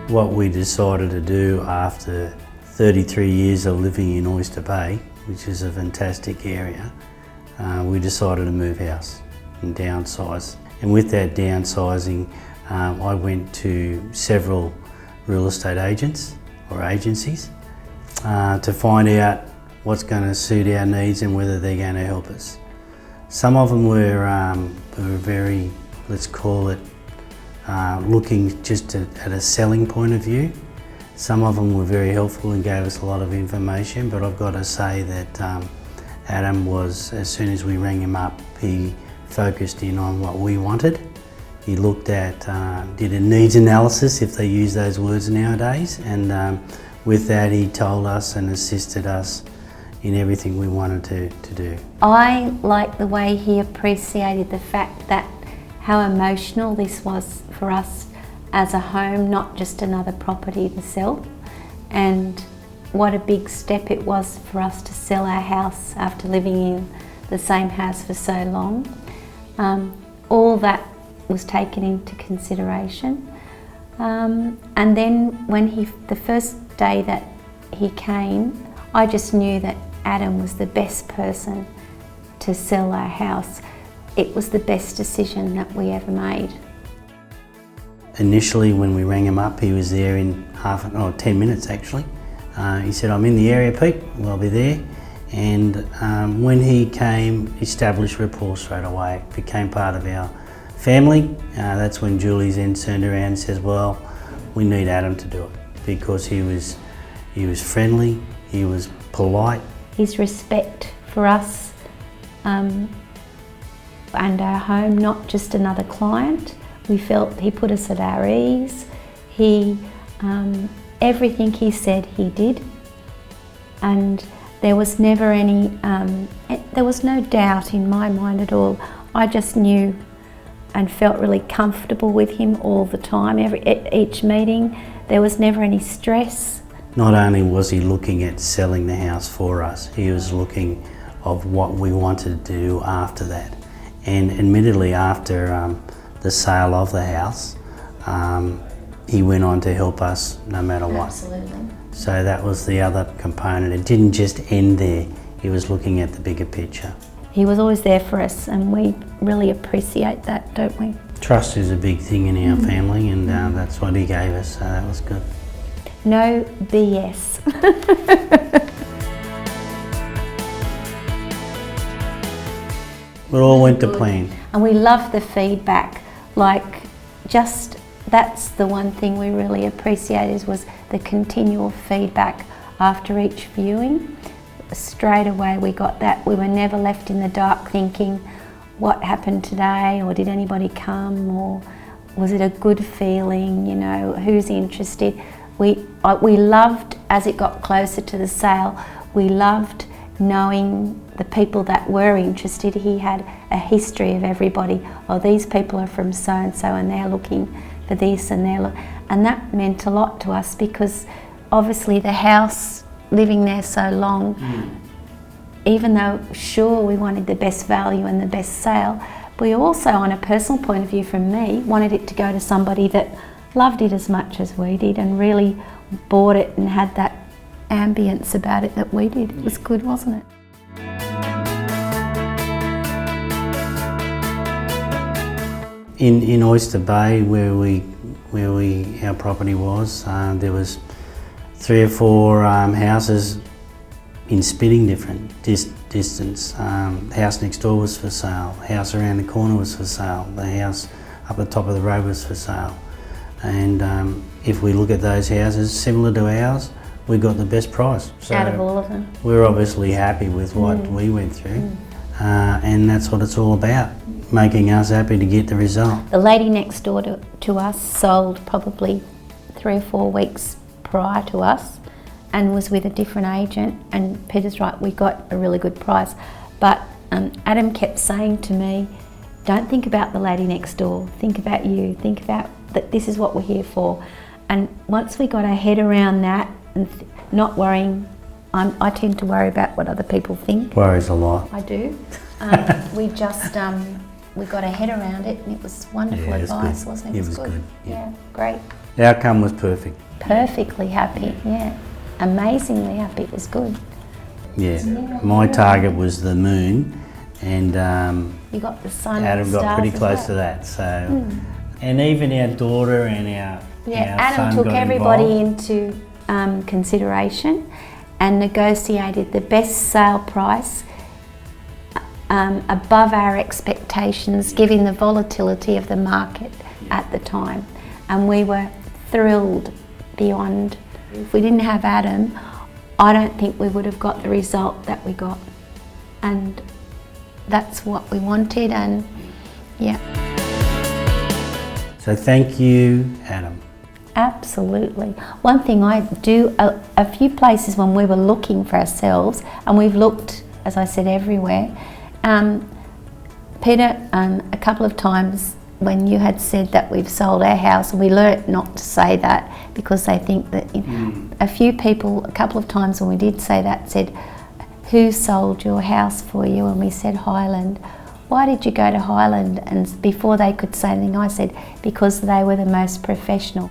What we decided to do after 33 years of living in Oyster Bay, which is a fantastic area, we decided to move house and downsize. And with that downsizing, I went to several real estate agents or agencies to find out what's going to suit our needs and whether they're going to help us. Some of them were very, let's call it, looking just at a selling point of view. Some of them were very helpful and gave us a lot of information, but I've got to say that Adam was, as soon as we rang him up, he focused in on what we wanted. He looked at, did a needs analysis, if they use those words nowadays, and with that he told us and assisted us in everything we wanted to do. I like the way he appreciated the fact that how emotional this was for us as a home, not just another property to sell, and what a big step it was for us to sell our house after living in the same house for so long. All that was taken into consideration, and then when the first day that he came, I just knew that Adam was the best person to sell our house. It was the best decision that we ever made. Initially, when we rang him up, he was there in 10 minutes actually. He said, "I'm in the area, Pete, well, I'll be there." And when he came, established rapport straight away, became part of our family. That's when Julie then turned around and says, "Well, we need Adam to do it," because he was friendly, he was polite. His respect for us and our home, not just another client. We felt he put us at our ease. Everything he said, he did. And there was never there was no doubt in my mind at all. I just knew and felt really comfortable with him all the time. Each meeting, there was never any stress. Not only was he looking at selling the house for us, he was looking of what we wanted to do after that. And admittedly, after the sale of the house, he went on to help us no matter what. Absolutely. So that was the other component. It didn't just end there. He was looking at the bigger picture. He was always there for us, and we really appreciate that, don't we? Trust is a big thing in our family, and that's what he gave us, so that was good. No BS. It all went to plan. And we love the feedback. That's the one thing we really appreciated was the continual feedback after each viewing. Straight away we got that. We were never left in the dark thinking, what happened today, or did anybody come, or was it a good feeling, who's interested. We loved, as it got closer to the sale, we loved knowing the people that were interested. He had a history of everybody. Oh, these people are from so-and-so and they're looking for this and and that meant a lot to us, because obviously the house, living there so long, even though sure we wanted the best value and the best sale, we also, on a personal point of view from me, wanted it to go to somebody that loved it as much as we did and really bought it and had that ambience about it that we did. It was good, wasn't it? In Oyster Bay, where our property was, there was 3 or 4 houses in spitting different distance. The house next door was for sale. The house around the corner was for sale. The house up the top of the road was for sale. And if we look at those houses similar to ours, we got the best price. So out of all of them. We're obviously happy with what we went through, and that's what it's all about, making us happy to get the result. The lady next door to us sold probably 3 or 4 weeks prior to us and was with a different agent, and Peter's right, we got a really good price. But Adam kept saying to me, don't think about the lady next door, think about you, think about that this is what we're here for. And once we got our head around that and not worrying, I tend to worry about what other people think. Worries a lot. I do. We just, we got our head around it, and it was wonderful advice, wasn't it? It was good. Yeah, great. The outcome was perfect. Perfectly happy, yeah. Amazingly happy, it was good. Yeah, my target was the moon, and You got the sun Adam and got stars pretty as close well. to that. So, and even our daughter and our Adam son took got everybody involved. into consideration and negotiated the best sale price above our expectations, given the volatility of the market at the time. And we were thrilled beyond. If we didn't have Adam, I don't think we would have got the result that we got. And that's what we wanted, and yeah. So thank you, Adam. Absolutely. One thing I do, a few places when we were looking for ourselves, and we've looked, as I said, everywhere. Peter, a couple of times when you had said that we've sold our house, and we learnt not to say that because they think that a few people, a couple of times when we did say that, said, who sold your house for you? And we said Highland. Why did you go to Highland? And before they could say anything, I said, because they were the most professional.